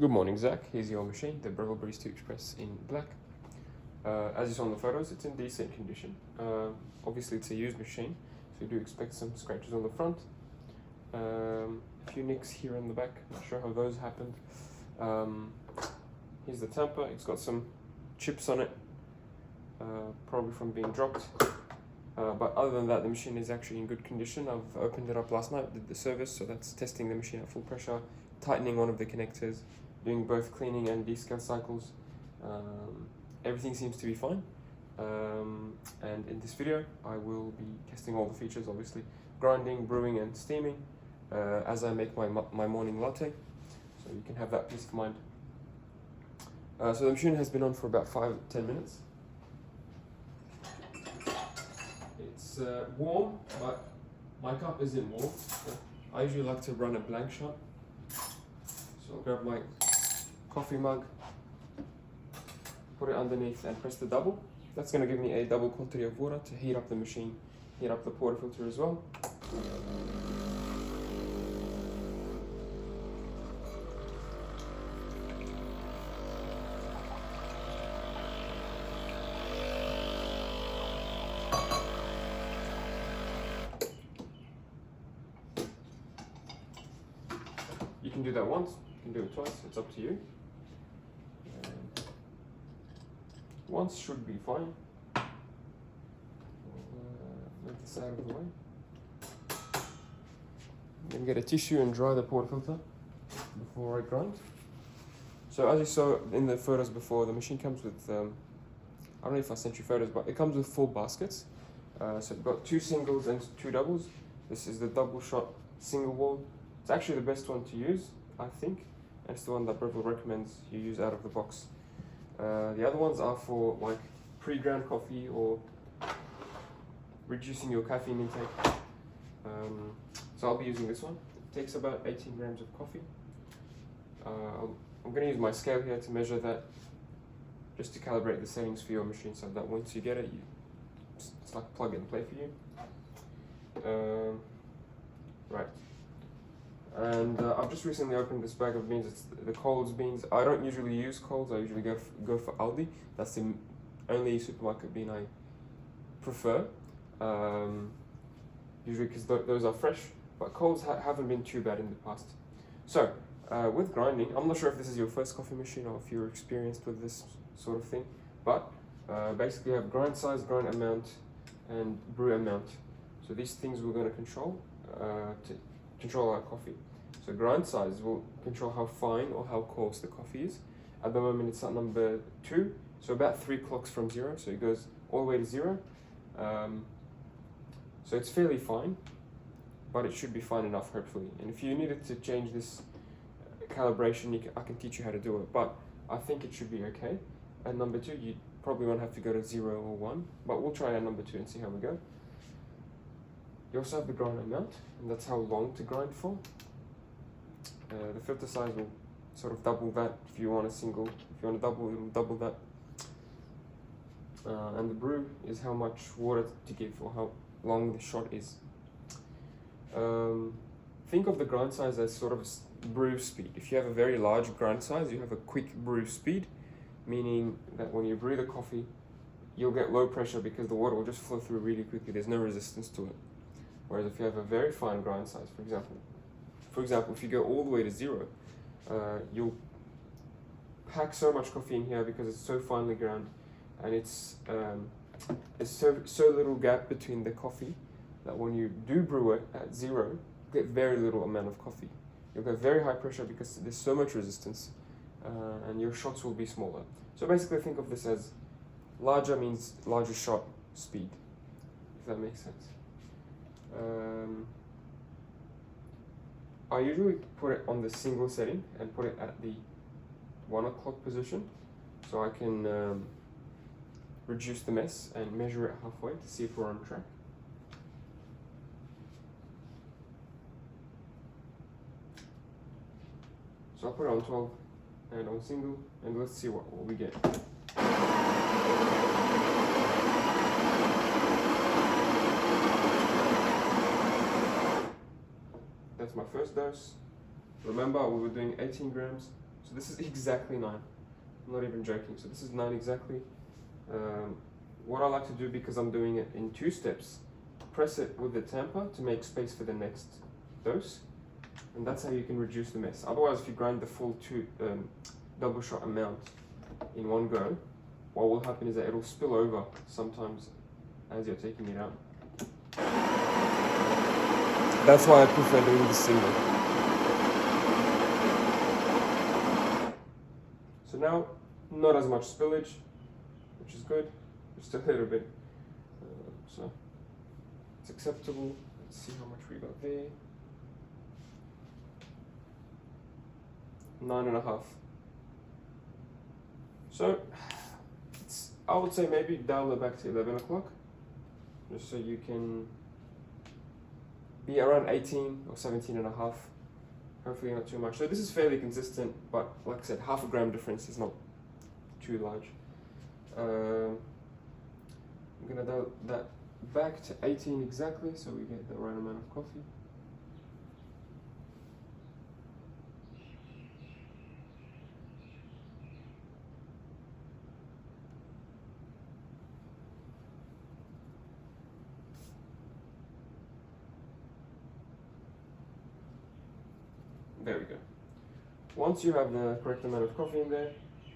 Good morning, Zach. Here's your machine, the Breville Barista Express in black. As you saw in the photos, it's in decent condition. Obviously, it's a used machine, so you do expect some scratches on the front. A few nicks here in the back, not sure how those happened. Here's the tamper, it's got some chips on it, probably from being dropped. But other than that, the machine is actually in good condition. I've opened it up last night, did the service, so that's testing the machine at full pressure, tightening one of the connectors, doing both cleaning and descale cycles. Everything seems to be fine. And in this video, I will be testing all the features, obviously, grinding, brewing and steaming as I make my morning latte, so you can have that peace of mind. So the machine has been on for about 5-10 minutes. It's warm, but my cup isn't warm. I usually like to run a blank shot. So I'll grab my coffee mug, put it underneath and press the double. That's going to give me a double quantity of water to heat up the machine, heat up the portafilter as well. You can do that once, you can do it twice, it's up to you. Once should be fine. Move this out of the way. Then get a tissue and dry the portafilter before I grind. So as you saw in the photos before, the machine comes with, I don't know if I sent you photos, but it comes with 4 baskets. So we've got 2 singles and 2 doubles. This is the double shot single wall. It's actually the best one to use, I think, and it's the one that Breville recommends you use out of the box. The other ones are for like pre-ground coffee or reducing your caffeine intake. So I'll be using this one. It takes about 18 grams of coffee. I'm going to use my scale here to measure that, just to calibrate the settings for your machine, so that once you get it, it's like plug and play for you. Right. And I've just recently opened this bag of beans. It's the Coles beans. I don't usually use Coles. I usually go for Aldi. That's the only supermarket bean I prefer. Usually because those are fresh. But Coles haven't been too bad in the past. So with grinding, I'm not sure if this is your first coffee machine or if you're experienced with this sort of thing. But basically, you have grind size, grind amount, and brew amount. So these things we're going to control to control our coffee. So grind size will control how fine or how coarse the coffee is. At the moment it's at number 2, so about 3 clocks from 0, so it goes all the way to 0. So it's fairly fine, but it should be fine enough hopefully. And if you needed to change this calibration, I can teach you how to do it, but I think it should be okay. At number 2 you probably won't have to go to 0 or 1, but we'll try at number 2 and see how we go. You also have the grind amount, and that's how long to grind for. The filter size will sort of double that if you want a single. If you want a double, it will double that. And the brew is how much water to give, or how long the shot is. Think of the grind size as sort of brew speed. If you have a very large grind size, you have a quick brew speed, meaning that when you brew the coffee, you'll get low pressure because the water will just flow through really quickly. There's no resistance to it. Whereas if you have a very fine grind size, for example, if you go all the way to 0, you'll pack so much coffee in here because it's so finely ground, and it's there's so little gap between the coffee that when you do brew it at 0, you get very little amount of coffee. You'll get very high pressure because there's so much resistance, and your shots will be smaller. So basically, think of this as larger means larger shot speed, if that makes sense. I usually put it on the single setting and put it at the 1 o'clock position, so I can reduce the mess and measure it halfway to see if we're on track. So I'll put it on 12 and on single, and let's see what we get. That's my first dose. Remember, we were doing 18 grams, So this is exactly 9. I'm not even joking. So this is 9 exactly. What I like to do, because I'm doing it in 2 steps, press it with the tamper to make space for the next dose. And that's how you can reduce the mess. Otherwise, if you grind the full double shot amount in one go, what will happen is that it'll spill over sometimes as you're taking it out. That's why I prefer doing this single. So now, not as much spillage, which is good, just a little bit. So it's acceptable. Let's see how much we got there. 9.5. So I would say maybe dial it back to 11 o'clock, just so you can be around 18 or 17.5. Hopefully not too much. So this is fairly consistent, but like I said, half a gram difference is not too large. I'm gonna dial that back to 18 exactly, so we get the right amount of coffee. There we go. Once you have the correct amount of coffee in there,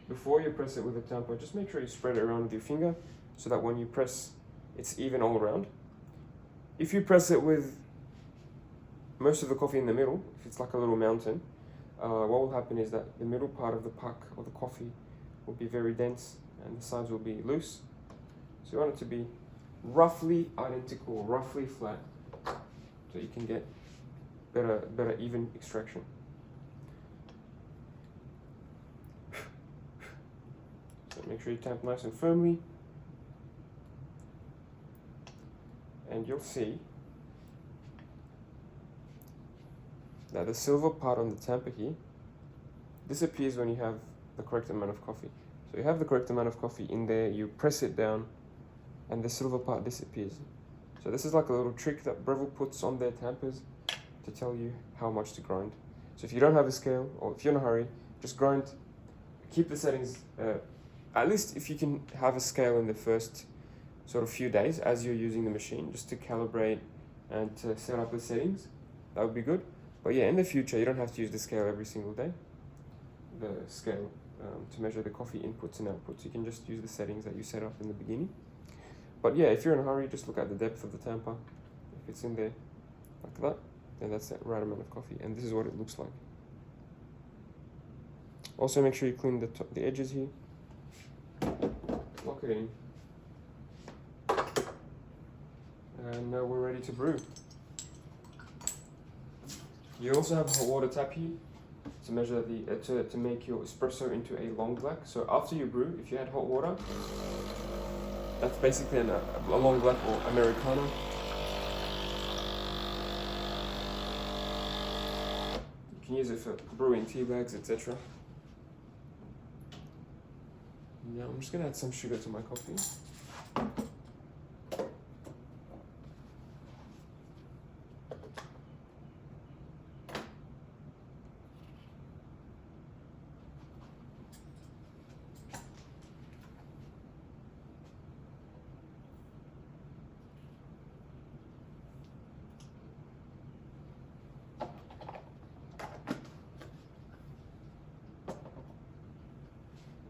before you press it with a tamper, just make sure you spread it around with your finger so that when you press, it's even all around. If you press it with most of the coffee in the middle, if it's like a little mountain, what will happen is that the middle part of the puck or the coffee will be very dense and the sides will be loose. So you want it to be roughly identical, roughly flat, so you can get better even extraction. So make sure you tamp nice and firmly, and you'll see that the silver part on the tamper here disappears when you have the correct amount of coffee. So you have the correct amount of coffee in there, you press it down, and the silver part disappears. So this is like a little trick that Breville puts on their tampers to tell you how much to grind. So if you don't have a scale, or if you're in a hurry, just grind, keep the settings, at least if you can have a scale in the first sort of few days as you're using the machine, just to calibrate and to set up the settings, that would be good. But yeah, in the future, you don't have to use the scale every single day, the scale to measure the coffee inputs and outputs. You can just use the settings that you set up in the beginning. But yeah, if you're in a hurry, just look at the depth of the tamper. If it's in there like that, then that's the right amount of coffee, and this is what it looks like. Also, make sure you clean the edges here. Lock it in. And now we're ready to brew. You also have a hot water tap here to measure the to make your espresso into a long black. So after you brew, if you add hot water, that's basically a long black or Americano. You can use it for brewing tea bags, etc. Now I'm just gonna add some sugar to my coffee.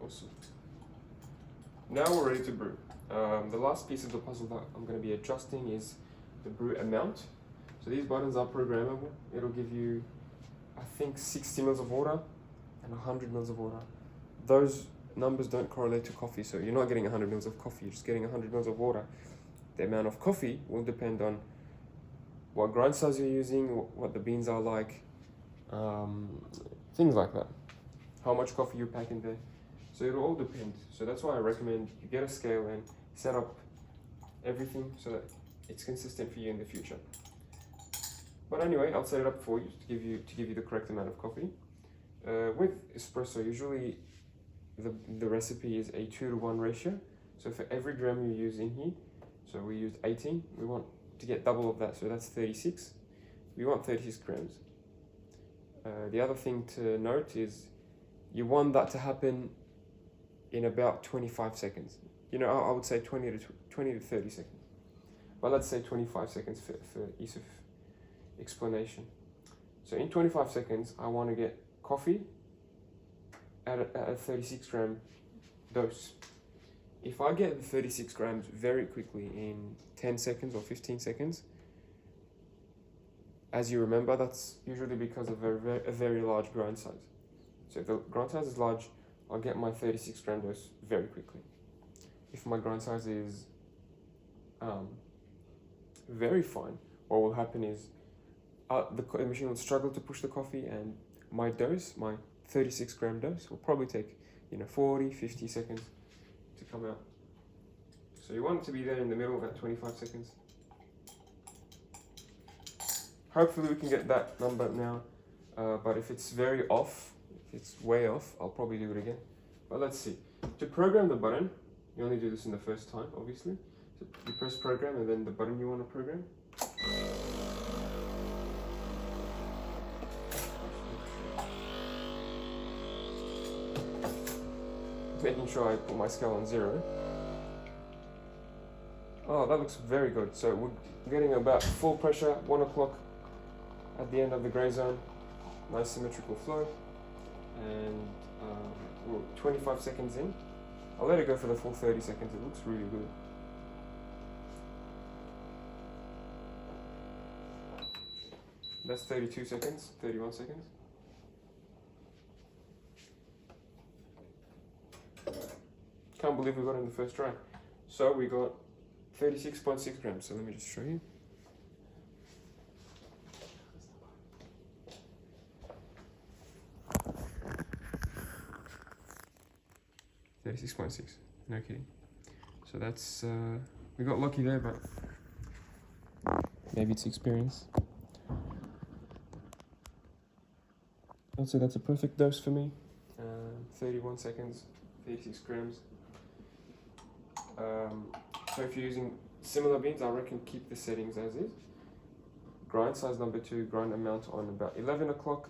Awesome. Now we're ready to brew. The last piece of the puzzle that I'm going to be adjusting is the brew amount. So these buttons are programmable. It'll give you, I think, 60 mils of water and 100 mils of water. Those numbers don't correlate to coffee, so you're not getting 100 mils of coffee, you're just getting 100 mils of water. The amount of coffee will depend on what grind size you're using, what the beans are like, things like that. How much coffee you pack in there. So it'll all depend. So that's why I recommend you get a scale and set up everything so that it's consistent for you in the future. But anyway, I'll set it up for you to give you the correct amount of coffee. With espresso, usually the recipe is a 2-to-1 ratio. So for every gram you use in here, so we used 18, we want to get double of that, so that's 36. We want 36 grams. The other thing to note is You want that to happen in about 25 seconds. You know, I would say 20 to 30 seconds. But let's say 25 seconds for ease of explanation. So in 25 seconds, I want to get coffee at a 36 gram dose. If I get the 36 grams very quickly in 10 seconds or 15 seconds, as you remember, that's usually because of a very large grind size. So if the grind size is large, I'll get my 36 gram dose very quickly. If my grind size is very fine, what will happen is the machine will struggle to push the coffee, and my dose, my 36 gram dose, will probably take 40, 50 seconds to come out. So you want it to be there in the middle at 25 seconds. Hopefully we can get that number now, but if it's very off, if it's way off, I'll probably do it again. But let's see. To program the button, you only do this in the first time, obviously. So you press program and then the button you want to program. Making sure I put my scale on 0. Oh, that looks very good. So we're getting about full pressure, 1 o'clock at the end of the gray zone. Nice symmetrical flow. And we're 25 seconds in. I'll let it go for the full 30 seconds. It looks really good. That's 32 seconds, 31 seconds. Can't believe we got it in the first try. So we got 36.6 grams. So let me just show you. $36.6. No kidding. So that's we got lucky there, but maybe it's experience. I'd say that's a perfect dose for me. 31 seconds, 36 grams. So if you're using similar beans, I reckon keep the settings as is. Grind size number 2, grind amount on about 11 o'clock.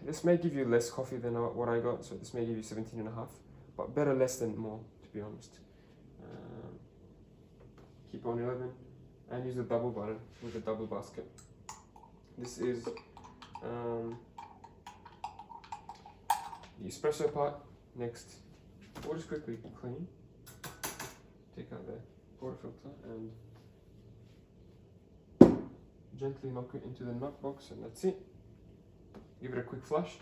This may give you less coffee than what I got, so this may give you 17.5, but better less than more, to be honest. Keep on 11 and use the double button with the double basket. This is the espresso part. Next, we'll just quickly clean. Take out the water filter and gently knock it into the nut box, and that's it. Give it a quick flush.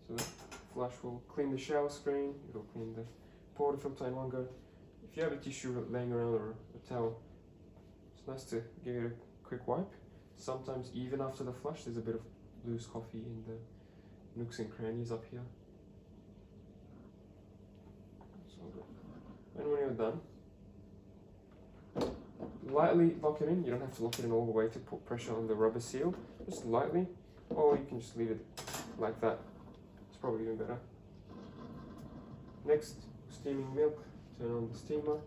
So the flush will clean the shower screen, it'll clean the porta filter in one go. If you have a tissue laying around or a towel, it's nice to give it a quick wipe. Sometimes even after the flush, there's a bit of loose coffee in the nooks and crannies up here. And when you're done, lightly lock it in. You don't have to lock it in all the way to put pressure on the rubber seal. Just lightly, or you can just leave it like that. It's probably even better. Next, steaming milk. Turn on the steamer.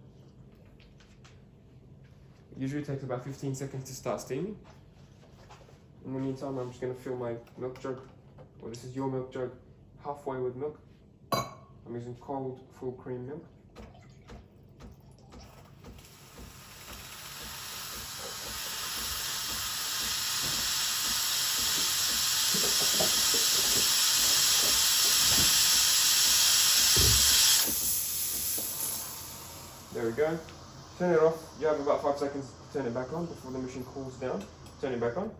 It usually takes about 15 seconds to start steaming. In the meantime, I'm just going to fill my milk jug, or this is your milk jug, halfway with milk. I'm using cold, full cream milk. There we go. Turn it off. You have about 5 seconds to turn it back on before the machine cools down. Turn it back on.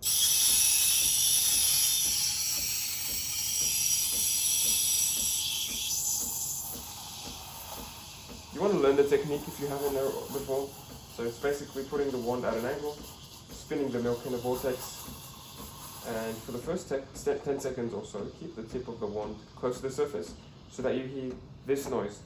You want to learn the technique if you haven't before. So it's basically putting the wand at an angle, spinning the milk in a vortex, and for the first 10 seconds or so, keep the tip of the wand close to the surface so that you hear this noise.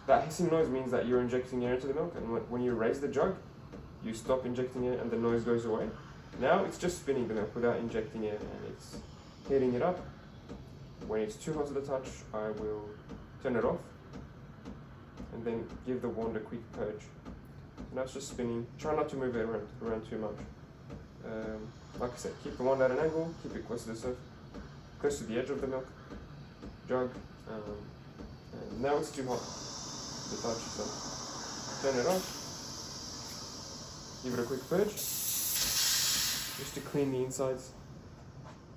That hissing noise means that you're injecting air into the milk, and when you raise the jug, you stop injecting air and the noise goes away. Now it's just spinning the milk without injecting it, and it's heating it up. When it's too hot to the touch, I will turn it off and then give the wand a quick purge. Now it's just spinning. Try not to move it around too much. Like I said, keep the wand at an angle, keep it close to the surface, close to the edge of the milk jug. And now it's too hot to touch, so turn it off. Give it a quick purge, just to clean the insides.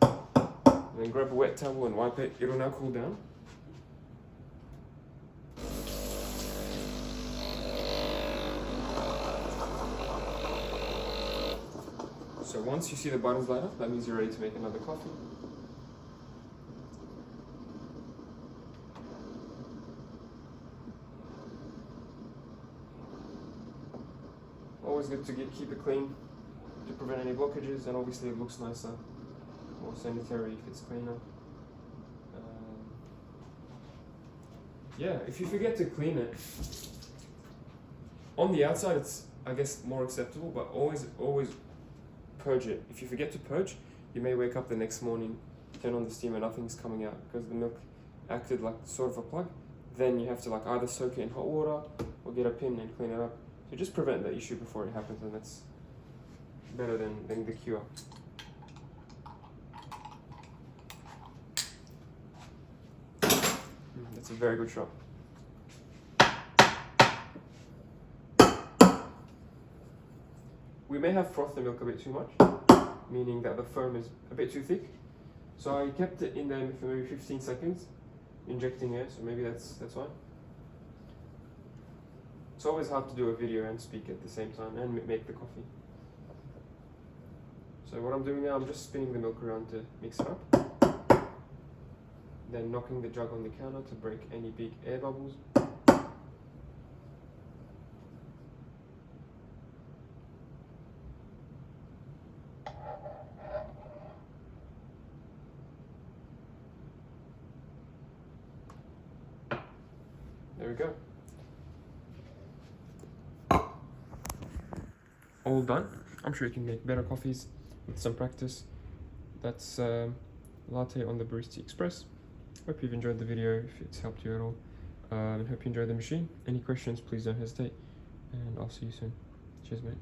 And then grab a wet towel and wipe it. It'll now cool down. So once you see the buttons light up, that means you're ready to make another coffee. Always good to keep it clean to prevent any blockages, and obviously it looks nicer, more sanitary if it's cleaner. Yeah, if you forget to clean it, on the outside it's, I guess, more acceptable, but always purge it. If you forget to purge, you may wake up the next morning, turn on the steamer, nothing's coming out because the milk acted like sort of a plug. Then you have to like either soak it in hot water or get a pin and clean it up. So just prevent the issue before it happens, and that's better than the cure. That's a very good shot. We may have frothed the milk a bit too much, meaning that the foam is a bit too thick. So I kept it in there for maybe 15 seconds, injecting air, so maybe that's why. It's always hard to do a video and speak at the same time and make the coffee. So what I'm doing now, I'm just spinning the milk around to mix it up. Then knocking the jug on the counter to break any big air bubbles. There we go. All done. I'm sure you can make better coffees with some practice. That's latte on the Barista Express. Hope you've enjoyed the video, if it's helped you at all. And hope you enjoyed the machine. Any questions, please don't hesitate. And I'll see you soon. Cheers, mate.